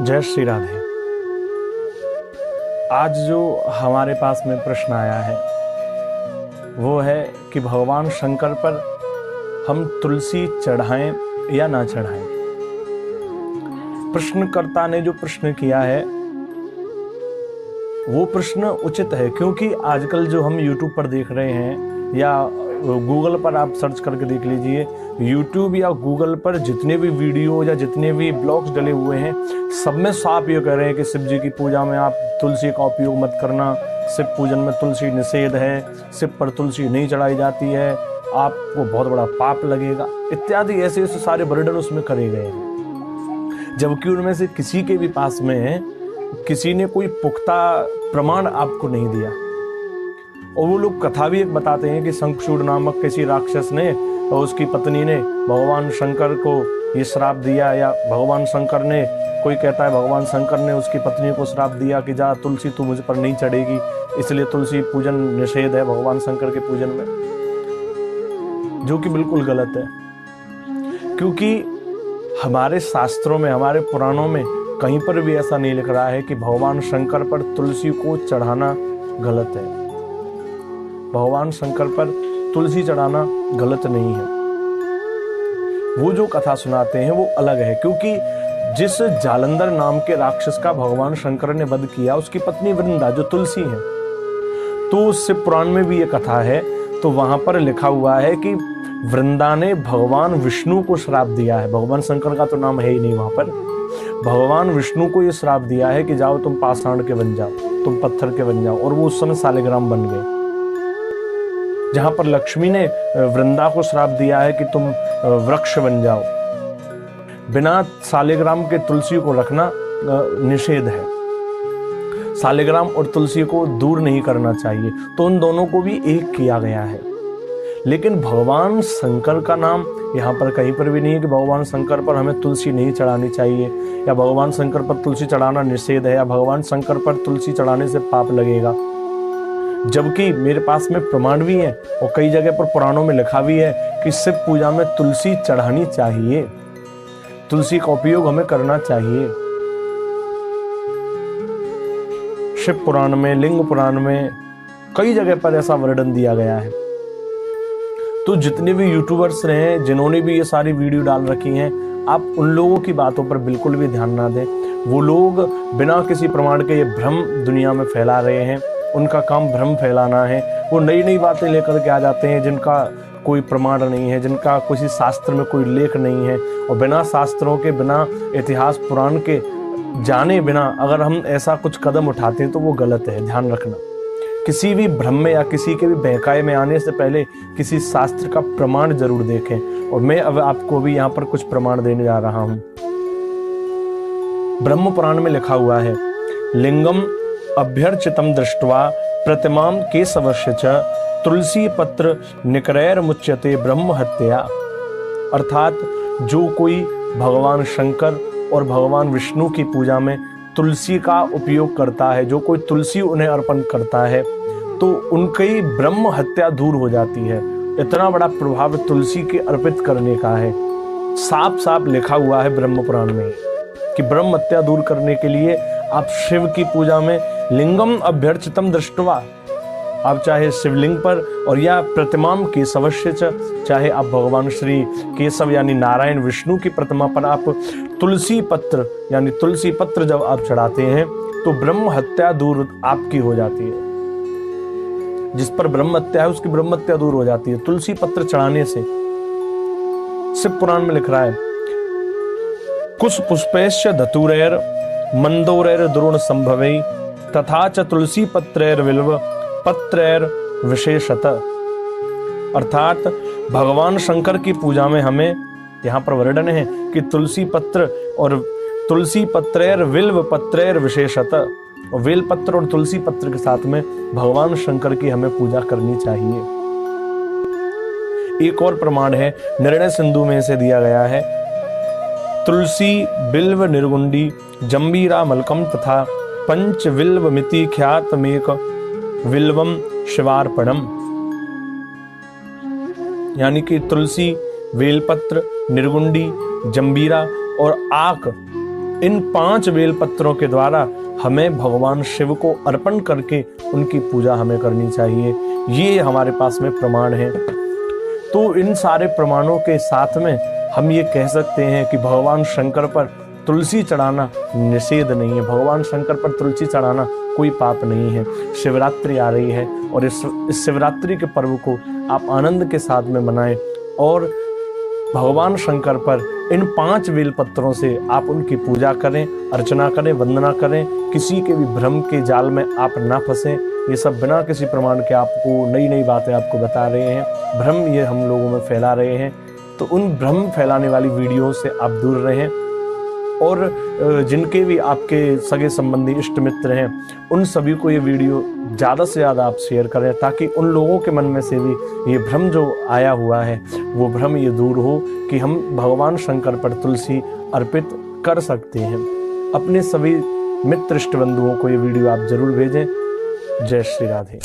जय श्री राधे। आज जो हमारे पास में प्रश्न आया है वो है कि भगवान शंकर पर हम तुलसी चढ़ाएं या ना चढ़ाएं। प्रश्नकर्ता ने जो प्रश्न किया है वो प्रश्न उचित है, क्योंकि आजकल जो हम YouTube पर देख रहे हैं या गूगल पर आप सर्च करके देख लीजिए, YouTube या गूगल पर जितने भी वीडियो या जितने भी ब्लॉग्स डले हुए हैं सब में साफ ये कह रहे हैं कि शिव जी की पूजा में आप तुलसी का उपयोग मत करना, शिव पूजन में तुलसी निषेध है, शिव पर तुलसी नहीं चढ़ाई जाती है, आपको बहुत बड़ा पाप लगेगा इत्यादि ऐसे ऐसे सारे वर्णन उसमें करे गए हैं। जबकि उनमें से किसी के भी पास में किसी ने कोई पुख्ता प्रमाण आपको नहीं दिया। और वो लोग कथा भी एक बताते हैं कि शंखचूड़ नामक किसी राक्षस ने और उसकी पत्नी ने भगवान शंकर को ये श्राप दिया, या भगवान शंकर ने, कोई कहता है भगवान शंकर ने उसकी पत्नी को श्राप दिया कि जा तुलसी तू मुझ पर नहीं चढ़ेगी, इसलिए तुलसी पूजन निषेध है भगवान शंकर के पूजन में, जो कि बिल्कुल गलत है। क्योंकि हमारे शास्त्रों में, हमारे पुराणों में कहीं पर भी ऐसा नहीं लिख रहा है कि भगवान शंकर पर तुलसी को चढ़ाना गलत है। भगवान शंकर पर तुलसी चढ़ाना गलत नहीं है। वो जो कथा सुनाते हैं वो अलग है, क्योंकि जिस जालंधर नाम के राक्षस का भगवान शंकर ने वध किया, उसकी पत्नी वृंदा जो तुलसी है, तो शिव पुराण में भी ये कथा है। तो वहां पर लिखा हुआ है कि वृंदा ने भगवान विष्णु को श्राप दिया है, भगवान शंकर का तो नाम है ही नहीं वहां पर, भगवान विष्णु को ये श्राप दिया है कि जाओ तुम पाषाण के बन जाओ, तुम पत्थर के बन जाओ, और वो उस समय सालिग्राम बन गए। जहां पर लक्ष्मी ने वृंदा को श्राप दिया है कि तुम वृक्ष बन जाओ। बिना सालिग्राम के तुलसी को रखना निषेध है, सालिग्राम और तुलसी को दूर नहीं करना चाहिए, तो उन दोनों को भी एक किया गया है। लेकिन भगवान शंकर का नाम यहाँ पर कहीं पर भी नहीं है कि भगवान शंकर पर हमें तुलसी नहीं चढ़ानी चाहिए, या भगवान शंकर पर तुलसी चढ़ाना निषेध है, या भगवान शंकर पर तुलसी चढ़ाने से पाप लगेगा। जबकि मेरे पास में प्रमाण भी है और कई जगह पर पुराणों में लिखा भी है कि शिव पूजा में तुलसी चढ़ानी चाहिए, तुलसी का उपयोग हमें करना चाहिए। शिव पुराण में, लिंग पुराण में कई जगह पर ऐसा वर्णन दिया गया है। तो जितने भी यूट्यूबर्स हैं जिन्होंने भी ये सारी वीडियो डाल रखी हैं, आप उन लोगों की बातों पर बिल्कुल भी ध्यान ना दें। वो लोग बिना किसी प्रमाण के ये भ्रम दुनिया में फैला रहे हैं, उनका काम भ्रम फैलाना है। वो नई नई बातें लेकर के आ जाते हैं जिनका कोई प्रमाण नहीं है, जिनका किसी शास्त्र में कोई लेख नहीं है, और बिना शास्त्रों के, बिना इतिहास पुराण के जाने बिना अगर हम ऐसा कुछ कदम उठाते हैं तो वो गलत है। ध्यान रखना, किसी भी भ्रम में या किसी के भी बहकाए में आने से पहले किसी शास्त्र का प्रमाण जरूर देखें। और मैं अब आपको भी यहाँ पर कुछ प्रमाण देने जा रहा हूँ। ब्रह्म पुराण में लिखा हुआ है, लिंगम अभ्यर्चितम दृष्ट्वा प्रतिमाम केशवस्य च तुलसी पत्र निकरैर मुच्यते ब्रह्म हत्या। अर्थात जो कोई भगवान शंकर और भगवान विष्णु की पूजा में तुलसी का उपयोग करता है, जो कोई तुलसी उन्हें अर्पण करता है, तो उनकी ब्रह्म हत्या दूर हो जाती है। इतना बड़ा प्रभाव तुलसी के अर्पित करने का है। साफ साफ लिखा हुआ है ब्रह्म पुराण में कि ब्रह्म हत्या दूर करने के लिए आप शिव की पूजा में लिंगम अभ्यर्चितम दृष्ट्वा, आप चाहे शिवलिंग पर और या प्रतिमाम केशवस्य च, चाहे आप भगवान श्री केशव यानी नारायण विष्णु की प्रतिमा पर आप तुलसी पत्र यानी तुलसी पत्र जब आप चढ़ाते हैं तो ब्रह्म हत्या दूर आपकी हो जाती है। जिस पर ब्रह्म हत्या है उसकी ब्रह्म हत्या दूर हो जाती है तुलसी पत्र चढ़ाने से। शिव पुराण में लिख रहा है, कुश पुष्पैश्च धतुरैर मंदोरैर द्रोण संभवै तथा च तुलसी पत्रैर विल्व पत्रैर विशेषत। अर्थात भगवान शंकर की पूजा में हमें, यहाँ पर वर्णन है कि तुलसी पत्र और तुलसी पत्रैर विल्व पत्रैर विशेषत, और वेल पत्र और तुलसी पत्र के साथ में भगवान शंकर की हमें पूजा करनी चाहिए। एक और प्रमाण है, निर्णय सिंधु में से दिया गया है, तुलसी बिल्व निर्गुंडी जंबीरा मलकम तथा पंच विल्व मिति ख्यातमेक विल्वम शिवार्पणम। यानी कि तुलसी, बेलपत्र, निर्गुंडी, जंबीरा और आक इन 5 बेलपत्रों के द्वारा हमें भगवान शिव को अर्पण करके उनकी पूजा हमें करनी चाहिए। ये हमारे पास में प्रमाण है। तो इन सारे प्रमाणों के साथ में हम ये कह सकते हैं कि भगवान शंकर पर तुलसी चढ़ाना निषेध नहीं है। भगवान शंकर पर तुलसी चढ़ाना कोई पाप नहीं है। शिवरात्रि आ रही है और इस शिवरात्रि के पर्व को आप आनंद के साथ में मनाएं और भगवान शंकर पर इन 5 बेलपत्रों से आप उनकी पूजा करें, अर्चना करें, वंदना करें। किसी के भी भ्रम के जाल में आप ना फंसें। ये सब बिना किसी प्रमाण के आपको नई नई बातें आपको बता रहे हैं, भ्रम ये हम लोगों में फैला रहे हैं। तो उन भ्रम फैलाने वाली वीडियो से आप दूर रहें और जिनके भी आपके सगे संबंधी इष्ट मित्र हैं उन सभी को ये वीडियो ज़्यादा से ज़्यादा आप शेयर करें, ताकि उन लोगों के मन में से भी ये भ्रम जो आया हुआ है वो भ्रम ये दूर हो कि हम भगवान शंकर पर तुलसी अर्पित कर सकते हैं। अपने सभी मित्र इष्ट बंधुओं को ये वीडियो आप जरूर भेजें। जय श्री राधे।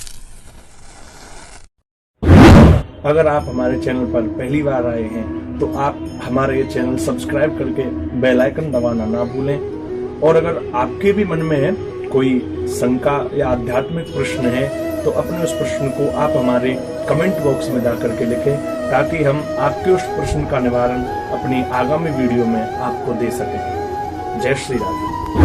अगर आप हमारे चैनल पर पहली बार आए हैं तो आप हमारे ये चैनल सब्सक्राइब करके बेल आइकन दबाना ना भूलें। और अगर आपके भी मन में है कोई शंका या आध्यात्मिक प्रश्न है तो अपने उस प्रश्न को आप हमारे कमेंट बॉक्स में जाकर के लिखें, ताकि हम आपके उस प्रश्न का निवारण अपनी आगामी वीडियो में आपको दे सकें। जय श्री राधे।